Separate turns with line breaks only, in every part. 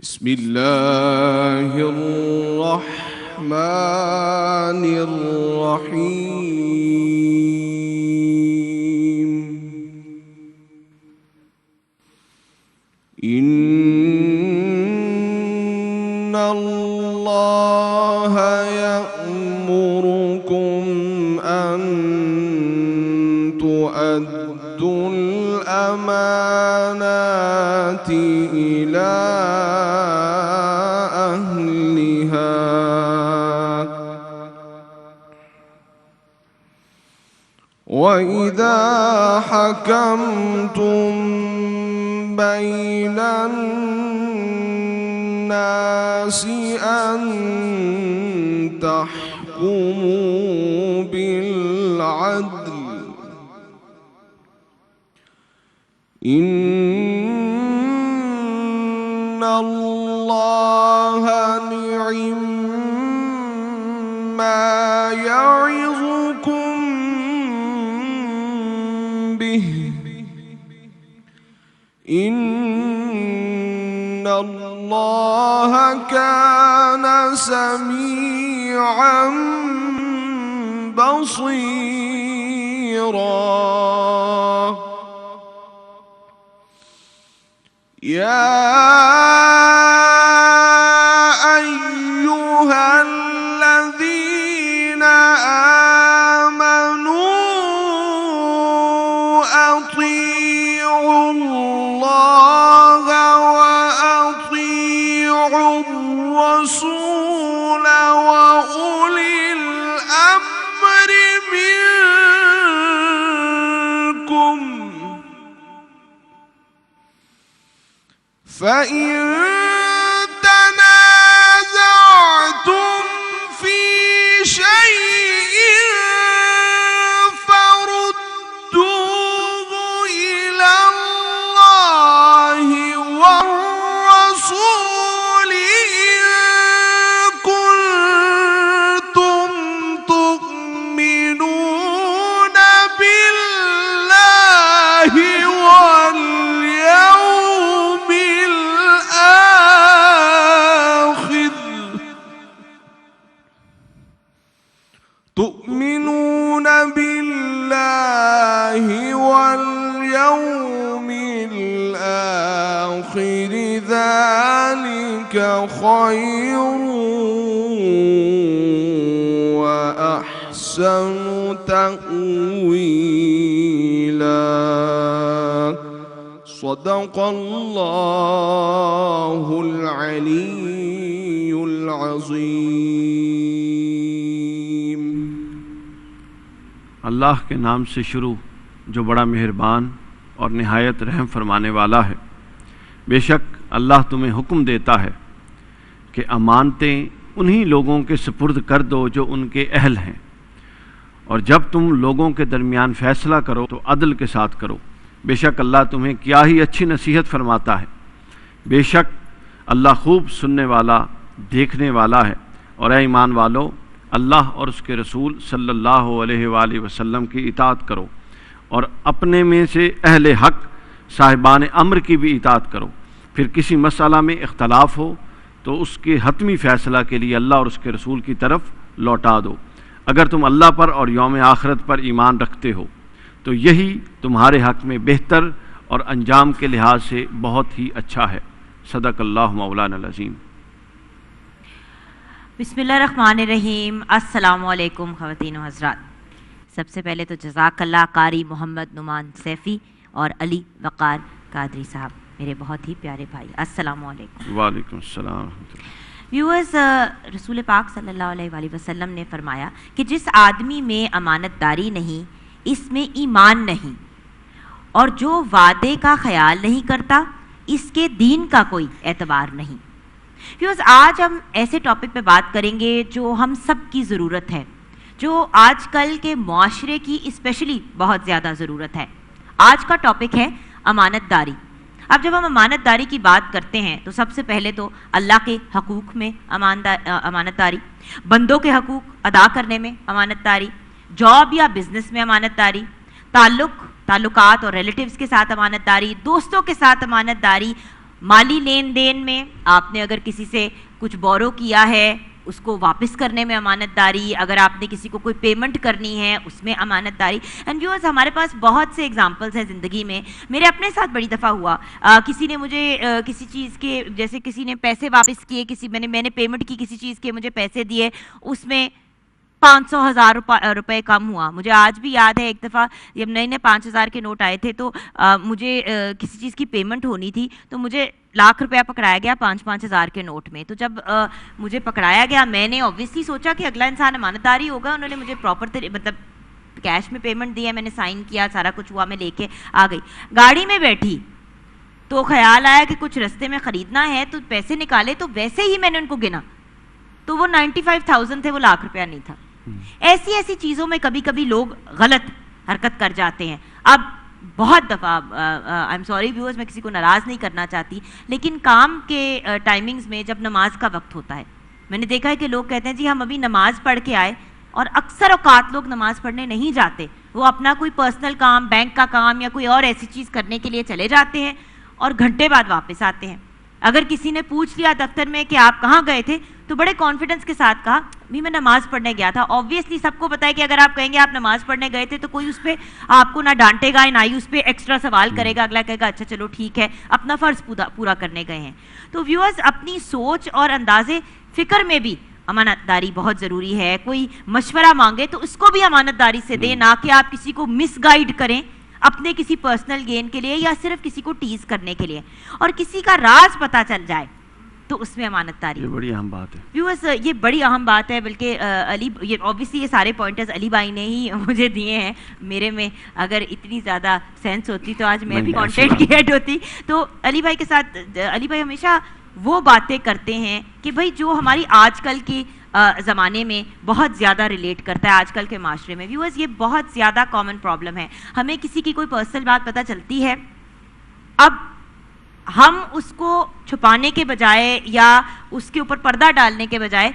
بسم الله الرحمن الرحيم إن الله يأمركم أن تؤدوا الأمانات إلى أهلها وإذا حكمتم بين الناس أن تحكموا بالعدل إن الله نعم ما يعظكم به إن الله كان سميعا بصيرا يا أيها الذين آمنوا أطيعوا الله وأطيعوا الرسول وأولي الأمر منكم فإن تنازعتم في شيء فردوه إلى الله والرسول إن كنتم تؤمنون بالله واليوم الآخر ذلك خير وأحسن تأويلا صدق الله العلي العظيم۔
اللہ کے نام سے شروع جو بڑا مہربان اور نہایت رحم فرمانے والا ہے۔ بے شک اللہ تمہیں حکم دیتا ہے کہ امانتیں انہی لوگوں کے سپرد کر دو جو ان کے اہل ہیں، اور جب تم لوگوں کے درمیان فیصلہ کرو تو عدل کے ساتھ کرو۔ بے شک اللہ تمہیں کیا ہی اچھی نصیحت فرماتا ہے۔ بے شک اللہ خوب سننے والا دیکھنے والا ہے۔ اور اے ایمان والو، اللہ اور اس کے رسول صلی اللہ علیہ وآلہ وسلم کی اطاعت کرو، اور اپنے میں سے اہل حق صاحبان امر کی بھی اطاعت کرو۔ پھر کسی مسئلہ میں اختلاف ہو تو اس کے حتمی فیصلہ کے لیے اللہ اور اس کے رسول کی طرف لوٹا دو۔ اگر تم اللہ پر اور یوم آخرت پر ایمان رکھتے ہو تو یہی تمہارے حق میں بہتر اور انجام کے لحاظ سے بہت ہی اچھا ہے۔ صدق اللہ مولانا العظیم۔
بسم اللہ الرحمن الرحیم۔ السلام علیکم خواتین و حضرات۔ سب سے پہلے تو جزاک اللہ قاری محمد نعمان سیفی اور علی وقار قادری صاحب، میرے بہت ہی پیارے بھائی، السلام علیکم۔
وعلیکم السلام۔
ویورز، رسول پاک صلی اللہ علیہ وآلہ وسلم نے فرمایا کہ جس آدمی میں امانت داری نہیں، اس میں ایمان نہیں، اور جو وعدے کا خیال نہیں کرتا، اس کے دین کا کوئی اعتبار نہیں۔ ویورز، آج ہم ایسے ٹاپک پہ بات کریں گے جو ہم سب کی ضرورت ہے، جو آج کل کے معاشرے کی اسپیشلی بہت زیادہ ضرورت ہے۔ آج کا ٹاپک ہے امانت داری۔ اب جب ہم امانت داری کی بات کرتے ہیں تو سب سے پہلے تو اللہ کے حقوق میں امانت داری، بندوں کے حقوق ادا کرنے میں امانت داری، جاب یا بزنس میں امانت داری، تعلقات اور ریلیٹیوز کے ساتھ امانت داری، دوستوں کے ساتھ امانت داری، مالی لین دین میں آپ نے اگر کسی سے کچھ بورو کیا ہے اس کو واپس کرنے میں امانت داری, اگر آپ نے کسی کو کوئی پیمنٹ کرنی ہے اس میں امانت داری. اینڈ ویورز ہمارے پاس بہت سے ایگزامپلس ہیں زندگی میں. میرے اپنے ساتھ بڑی دفعہ ہوا, کسی نے مجھے کسی چیز کے, جیسے کسی نے پیسے واپس کیے, میں نے پیمنٹ کی کسی چیز کے, مجھے پیسے دیے, اس میں 500,000 روپے کم ہوا. مجھے آج بھی یاد ہے ایک دفعہ جب نئے نئے 5,000 کے نوٹ آئے تھے تو مجھے کسی چیز کی پیمنٹ ہونی تھی, تو مجھے ₹1,00,000 پکڑایا گیا 5,000 کے نوٹ میں. تو جب مجھے پکڑایا گیا میں نے اوبویسلی سوچا کہ اگلا انسان امانت داری ہوگا, انہوں نے مجھے پراپر مطلب کیش میں پیمنٹ دی ہے, میں نے سائن کیا, سارا کچھ ہوا, میں لے کے آ گئی. گاڑی میں بیٹھی تو خیال آیا کہ کچھ رستے میں خریدنا ہے تو پیسے نکالے, تو ویسے ہی میں نے ان کو گنا تو وہ 95,000 تھے, وہ ₹1,00,000 نہیں تھا. ایسی چیزوں میں کبھی کبھی لوگ غلط حرکت کر جاتے ہیں. اب بہت دفعہ آئی ایم سوری ویورز, میں کسی کو ناراض نہیں کرنا چاہتی, لیکن کام کے ٹائمنگز میں جب نماز کا وقت ہوتا ہے, میں نے دیکھا ہے کہ لوگ کہتے ہیں جی ہم ابھی نماز پڑھ کے آئے, اور اکثر اوقات لوگ نماز پڑھنے نہیں جاتے, وہ اپنا کوئی پرسنل کام, بینک کا کام یا کوئی اور ایسی چیز کرنے کے لیے چلے جاتے ہیں اور گھنٹے بعد واپس آتے ہیں. اگر کسی نے پوچھ لیا دفتر میں کہ آپ کہاں گئے تھے, تو بڑے کانفیڈنس کے ساتھ کہا بھی میں نماز پڑھنے گیا تھا. آبویسلی سب کو پتا ہے کہ اگر آپ کہیں گے آپ نماز پڑھنے گئے تھے تو کوئی اس پہ آپ کو نہ ڈانٹے گا, نہ ہی اس پہ ایکسٹرا سوال کرے گا, اگلا کہے گا اچھا چلو ٹھیک ہے, اپنا فرض پورا کرنے گئے ہیں. تو ویورز اپنی سوچ اور انداز فکر میں بھی امانت داری بہت ضروری ہے. کوئی مشورہ مانگے تو اس کو بھی امانت داری سے دیں, نہ کہ آپ کسی کو مس گائیڈ کریں اپنے کسی پرسنل گین کے لیے یا صرف کسی کو ٹیز کرنے کے لیے. اور کسی کا راز پتہ چل جائے تو اس میں امانت داری, یہ بڑی اہم بات ہے. ویورز یہ بڑی اہم بات ہے, بلکہ علی یہ اوبویسلی یہ سارے پوائنٹرز علی بھائی نے ہی مجھے دیے ہیں. میرے میں اگر اتنی زیادہ سینس ہوتی تو آج میں بھی کانٹینٹ کی ہیڈ ہوتی. تو علی بھائی کے ساتھ, علی بھائی ہمیشہ وہ باتیں کرتے ہیں کہ بھائی جو ہماری آج کل کی زمانے میں بہت زیادہ ریلیٹ کرتا ہے, آج کل کے معاشرے میں. ویورز یہ بہت زیادہ کامن پرابلم ہے. ہمیں کسی کی کوئی پرسنل بات پتہ چلتی ہے, اب ہم اس کو چھپانے کے بجائے یا اس کے اوپر پردہ ڈالنے کے بجائے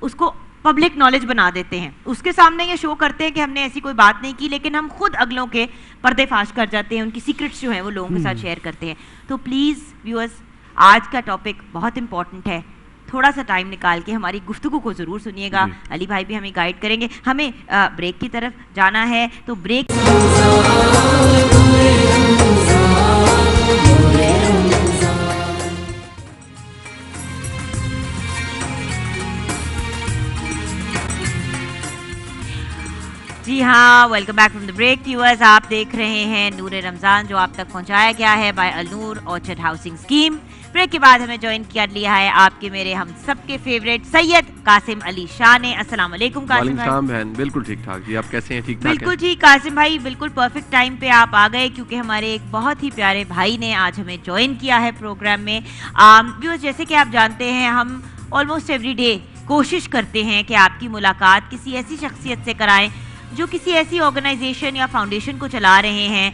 اس کو پبلک نالج بنا دیتے ہیں, اس کے سامنے یہ شو کرتے ہیں کہ ہم نے ایسی کوئی بات نہیں کی, لیکن ہم خود اگلوں کے پردے فاش کر جاتے ہیں, ان کی سیکرٹس جو ہیں وہ لوگوں کے ساتھ شیئر کرتے ہیں. تو پلیز ویورز آج کا ٹاپک بہت امپورٹنٹ ہے, تھوڑا سا ٹائم نکال کے ہماری گفتگو کو ضرور سنیے گا. علی بھائی بھی ہمیں گائیڈ کریں گے. ہمیں بریک کی طرف جانا ہے, تو بریک جی ہاں, welcome back from the break. Viewers آپ دیکھ رہے ہیں نور رمضان, جو آپ تک پہنچایا گیا ہے بائی النور آرچرڈ ہاؤسنگ اسکیم. بریک کے بعد ہمیں جوائن کر لیا ہے آپ کے میرے ہم سب کے فیوریٹ سید قاسم علی شاہ نے. السلام علیکم قاسم بھائی.
وعلیکم بہن, بالکل ٹھیک ٹھاک جی, آپ کیسے ہیں؟ ٹھیک ٹھاک.
بالکل ٹھیک قاسم بھائی, بالکل پرفیکٹ ٹائم پہ آپ آ گئے, کیونکہ ہمارے ایک بہت ہی پیارے بھائی نے آج ہمیں جوائن کیا ہے پروگرام میں. جیسے کہ آپ جانتے ہیں ہم آلموسٹ ایوری ڈے کوشش کرتے ہیں کہ آپ کی ملاقات کسی ایسی شخصیت سے کرائیں جو کسی ایسی آرگنائزیشن یا فاؤنڈیشن کو چلا رہے ہیں,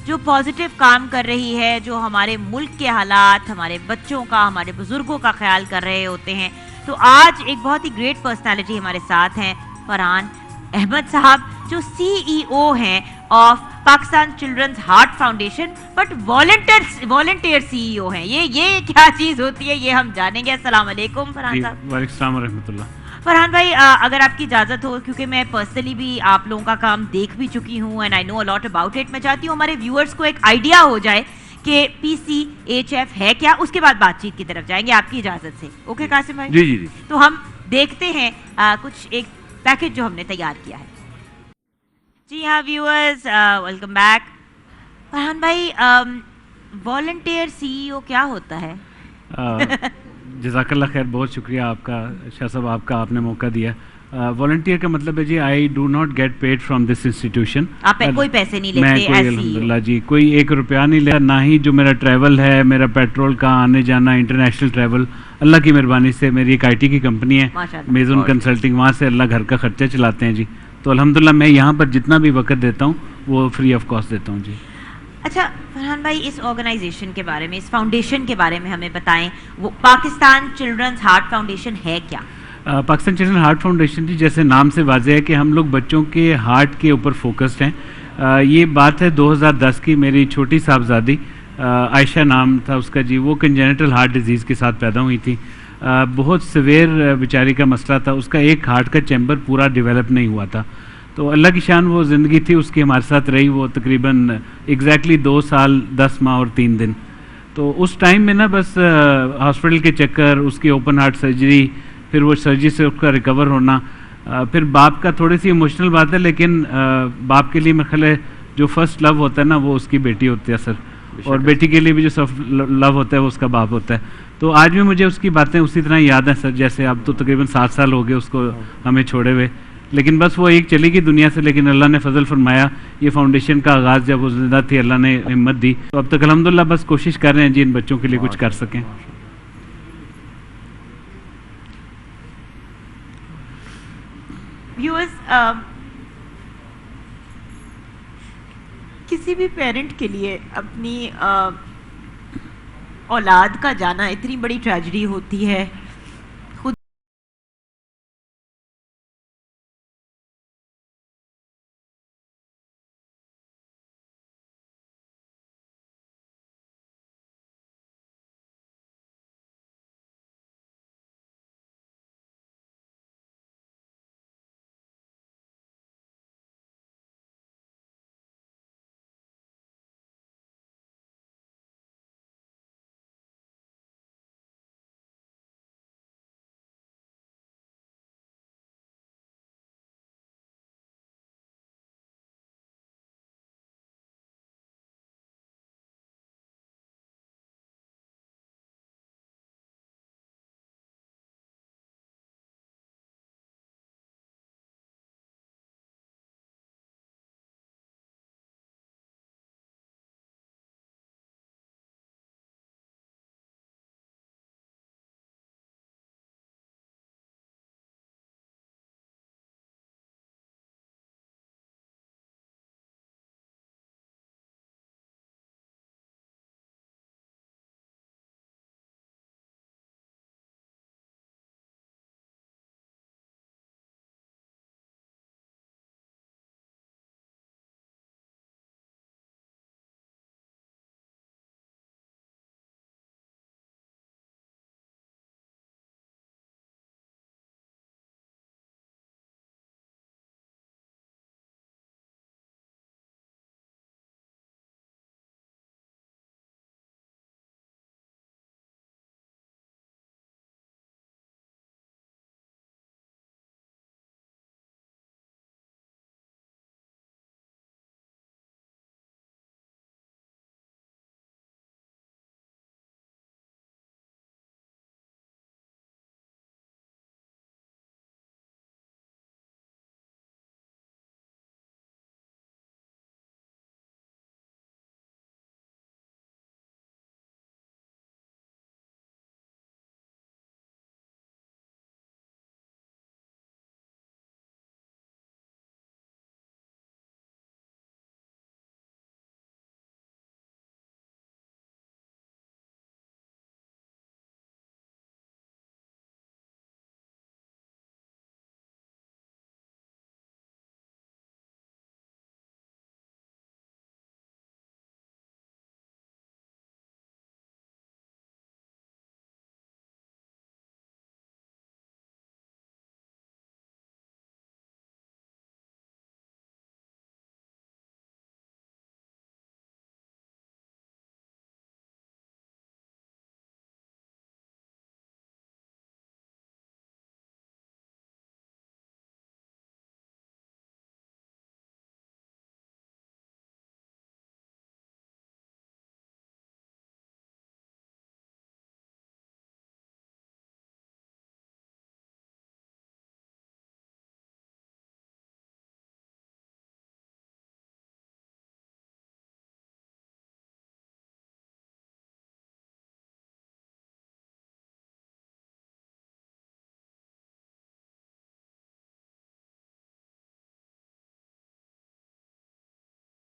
جو پازیٹیو کام کر رہی ہے, جو ہمارے ملک کے حالات, ہمارے بچوں کا, ہمارے بزرگوں کا خیال کر رہے ہوتے ہیں. تو آج ایک بہت ہی گریٹ پرسنالٹی ہمارے ساتھ ہیں, فرحان احمد صاحب, جو CEO ہیں of Pakistan children's heart foundation, but volunteer CEO ہیں. یہ کیا چیز ہوتی ہے یہ ہم جانیں گے. السلام علیکم فرحان صاحب.
وعلیکم السلام ورحمۃ اللہ.
فرحان بھائی اگر آپ کی اجازت ہو, کیونکہ میں پرسنلی بھی آپ لوگوں کا کام دیکھ بھی چکی ہوں and I know a lot about it, میں چاہتی ہوں ہمارے ویورز کو ایک آئیڈیا ہو جائے کہ PCHF ہے کیا, اس کے بعد بات چیت کی طرف جائیں گے آپ کی اجازت سے. اوکے قاسم بھائی؟
جی جی جی.
تو ہم دیکھتے ہیں کچھ ایک پیکج جو ہم نے تیار کیا ہے. جی ہاں ویورز, ویلکم بیک. فرحان بھائی والنٹیئر CEO کیا ہوتا ہے؟
جزاک اللہ خیر, بہت شکریہ آپ کا شاہ صاحب, آپ نے موقع دیا. والنٹیئر کا مطلب ہے جی I do not get paid from this institution.
آپ کوئی پیسے نہیں لیتے؟
میں کوئی الحمد للہ جی کوئی ₹1 نہیں لیتا, نہ ہی جو میرا ٹریول ہے, میرا پیٹرول کا آنے جانا, انٹرنیشنل ٹریول, اللہ کی مہربانی سے. میری ایک IT کی کمپنی ہے میزون کنسلٹنگ, وہاں سے اللہ گھر کا خرچہ چلاتے ہیں جی. تو الحمد للہ میں یہاں پر جتنا بھی وقت دیتا ہوں وہ فری آف کاسٹ دیتا ہوں جی.
اچھا فرحان بھائی, اس آرگنائزیشن کے بارے میں, اس فاؤنڈیشن کے بارے میں ہمیں بتائیں. وہ پاکستان چلڈرنز ہارٹ فاؤنڈیشن ہے کیا؟
پاکستان چلڈرن ہارٹ فاؤنڈیشن جی جیسے نام سے واضح ہے کہ ہم لوگ بچوں کے ہارٹ کے اوپر فوکسڈ ہیں. یہ بات ہے 2010 کی. میری چھوٹی صاحبزادی عائشہ نام تھا اس کا جی، وہ کنجینٹل ہارٹ ڈیزیز کے ساتھ پیدا ہوئی تھی. بہت سویر بیچاری کا مسئلہ تھا، اس کا ایک ہارٹ کا چیمبر پورا ڈیولپ نہیں ہوا تھا. تو اللہ کی شان وہ زندگی تھی اس کی ہمارے ساتھ رہی، وہ تقریباً ایگزیکٹلی 2 سال 10 ماہ اور 3 دن. تو اس ٹائم میں نا بس ہاسپٹل کے چکر، اس کی اوپن ہارٹ سرجری، پھر وہ سرجری سے اس کا ریکور ہونا، پھر باپ کا تھوڑی سی ایموشنل بات ہے، لیکن باپ کے لیے میرے خیال ہے جو فرسٹ لو ہوتا ہے نا وہ اس کی بیٹی ہوتی ہے سر، اور بیٹی کے لیے بھی جو سب لو ہوتا ہے وہ اس کا باپ ہوتا ہے. تو آج بھی مجھے اس کی باتیں اسی طرح یاد ہیں سر، جیسے اب تو تقریباً 7 سال ہو گئے اس کو ہمیں چھوڑے ہوئے، لیکن بس وہ ایک چلی گئی دنیا سے، لیکن اللہ نے فضل فرمایا. یہ فاؤنڈیشن کا آغاز جب وہ زندہ تھی اللہ نے ہمت دی، تو اب تک الحمدللہ بس کوشش کر رہے ہیں جی ان بچوں کے لیے کچھ کر سکیں.
کسی بھی پیرنٹ کے لیے اپنی اولاد کا جانا اتنی بڑی ٹریجڈی ہوتی ہے.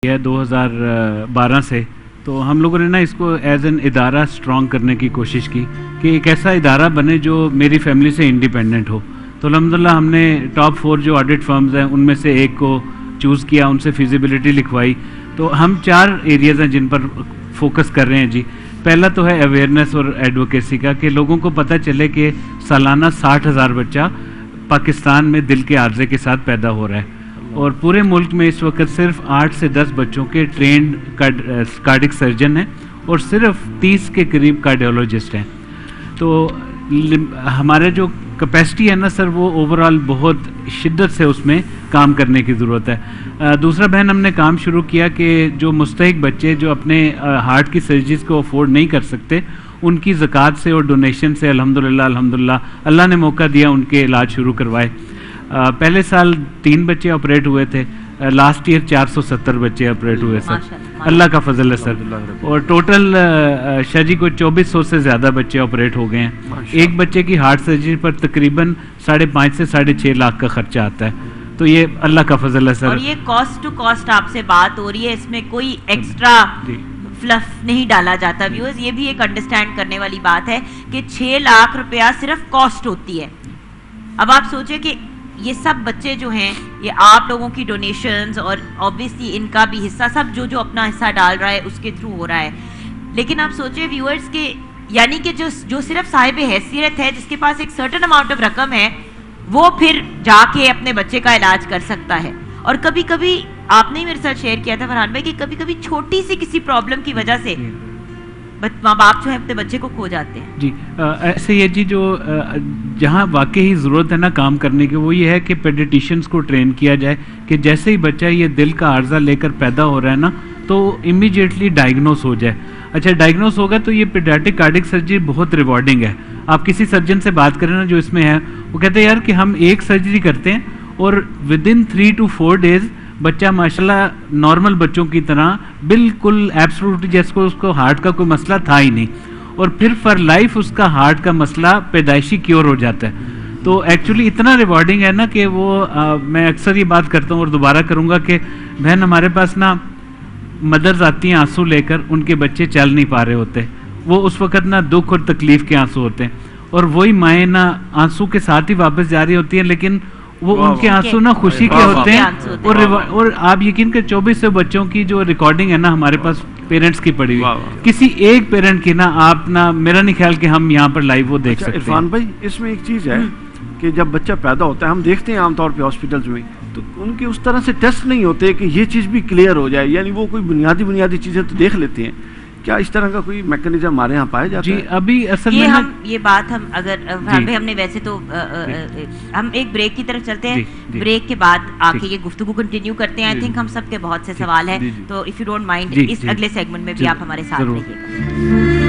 یہ 2012 سے تو ہم لوگوں نے نا اس کو ایز این ادارہ سٹرونگ کرنے کی کوشش کی کہ ایک ایسا ادارہ بنے جو میری فیملی سے انڈیپینڈنٹ ہو. تو الحمدللہ ہم نے ٹاپ 4 جو آڈٹ فرمز ہیں ان میں سے ایک کو چوز کیا، ان سے فیزیبلٹی لکھوائی. تو ہم 4 ایریاز ہیں جن پر فوکس کر رہے ہیں جی. پہلا تو ہے اویئرنیس اور ایڈوکیسی کا کہ لوگوں کو پتہ چلے کہ سالانہ 60,000 بچہ پاکستان میں دل کے عارضے کے ساتھ پیدا ہو رہا ہے اور پورے ملک میں اس وقت صرف 8 سے 10 بچوں کے ٹرینڈ کارڈک سرجن ہیں اور صرف 30 کے قریب کارڈیولوجسٹ ہیں. تو ہمارے جو کیپیسٹی ہے نا سر وہ اوورآل بہت شدت سے اس میں کام کرنے کی ضرورت ہے. دوسرا بہن ہم نے کام شروع کیا کہ جو مستحق بچے جو اپنے ہارٹ کی سرجریز کو افورڈ نہیں کر سکتے ان کی زکوٰۃ سے اور ڈونیشن سے الحمدللہ اللہ نے موقع دیا ان کے علاج شروع کروائے. پہلے سال 3 بچے آپریٹ ہوئے تھے, لاسٹ ایئر 470 بچے آپریٹ ہوئے سر, اللہ کا فضل ہے سر. اور ٹوٹل شاہ جی کو 2400 سے زیادہ بچے آپریٹ ہو گئے ہیں. ایک بچے کی ہارٹ سرجری پر تقریباً 5.5 سے 6.5 لاکھ کا خرچہ آتا ہے. تو یہ اللہ کا فضل ہے سر.
اور یہ کاسٹ ٹو کاسٹ آپ سے بات ہو رہی ہے, اس میں کوئی ایکسٹرا فلف نہیں ڈالا جاتا. ویورز یہ بھی ایک انڈرسٹینڈ کرنے والی بات ہے کہ 6 لاکھ روپیہ صرف کاسٹ ہوتی ہے. اب آپ سوچیں کہ یہ سب بچے جو ہیں یہ آپ لوگوں کی ڈونیشنز اور اوبیسلی ان کا بھی حصہ سب جو اپنا حصہ ڈال رہا ہے اس کے تھرو ہو رہا ہے. لیکن آپ سوچیں ویورز کہ یعنی کہ جو صرف صاحب حیثیت ہے جس کے پاس ایک سرٹن اماؤنٹ آف رقم ہے وہ پھر جا کے اپنے بچے کا علاج کر سکتا ہے. اور کبھی کبھی آپ نے میرے ساتھ شیئر کیا تھا فرحان بھائی کہ کبھی کبھی چھوٹی سی کسی پرابلم کی وجہ سے ماں باپ جو ہے اپنے بچے کو کھو جاتے ہیں.
جی ایسے یہ جی جو جہاں واقعی ضرورت ہے نا کام کرنے کی وہ یہ ہے کہ پیڈیٹیشنز کو ٹرین کیا جائے کہ جیسے ہی بچہ یہ دل کا عارضہ لے کر پیدا ہو رہا ہے نا تو امیڈیٹلی ڈائگنوز ہو جائے. اچھا ڈائگنوز ہوگا تو یہ پیڈیاٹرک کارڈک سرجری بہت ریوارڈنگ ہے. آپ کسی سرجن سے بات کریں نا جو اس میں ہے وہ کہتے ہیں یار کہ ہم ایک سرجری کرتے ہیں اور ودن 3 to 4 days بچہ ماشاءاللہ نارمل بچوں کی طرح بالکل ایبسولوٹلی جیسے اس کو ہارٹ کا کوئی مسئلہ تھا ہی نہیں اور پھر فار لائف اس کا ہارٹ کا مسئلہ پیدائشی کیور ہو جاتا ہے. تو ایکچولی اتنا ریوارڈنگ ہے نا کہ وہ میں اکثر یہ بات کرتا ہوں اور دوبارہ کروں گا کہ بہن ہمارے پاس نا مدرز آتی ہیں آنسو لے کر, ان کے بچے چل نہیں پا رہے ہوتے, وہ اس وقت نا دکھ اور تکلیف کے آنسو ہوتے ہیں اور وہی مائیں نا آنسو کے ساتھ ہی واپس جا رہی ہوتی ہیں لیکن وہ ان کے آنسو نا خوشی کے ہوتے ہیں. اور آپ یقین کہ 2400 بچوں کی جو ریکارڈنگ ہے نا ہمارے پاس پیرنٹس کی پڑی ہوئی, کسی ایک پیرنٹ کی نا آپ نا میرا نہیں خیال کہ ہم یہاں پر لائیو وہ دیکھ سکتے ہیں.
عرفان بھائی اس میں ایک چیز ہے کہ جب بچہ پیدا ہوتا ہے ہم دیکھتے ہیں عام طور پہ ہاسپٹلز میں تو ان کے اس طرح سے ٹیسٹ نہیں ہوتے کہ یہ چیز بھی کلیئر ہو جائے, یعنی وہ کوئی بنیادی چیزیں تو دیکھ لیتے ہیں. کیا اس طرح کا کوئی میکانزم ہمارے یہاں پایا جاتا ہے؟
جی ابھی اصل میں
یہ بات ہم اگر ہم نے ویسے تو ہم ایک بریک کی طرف چلتے ہیں, بریک کے بعد آ کے یہ گفتگو کنٹینیو کرتے ہیں. آئی تھنک ہم سب کے بہت سے سوال ہیں تو اف یو ڈونٹ مائنڈ اس اگلے سیگمنٹ میں بھی آپ ہمارے ساتھ رہیے گا.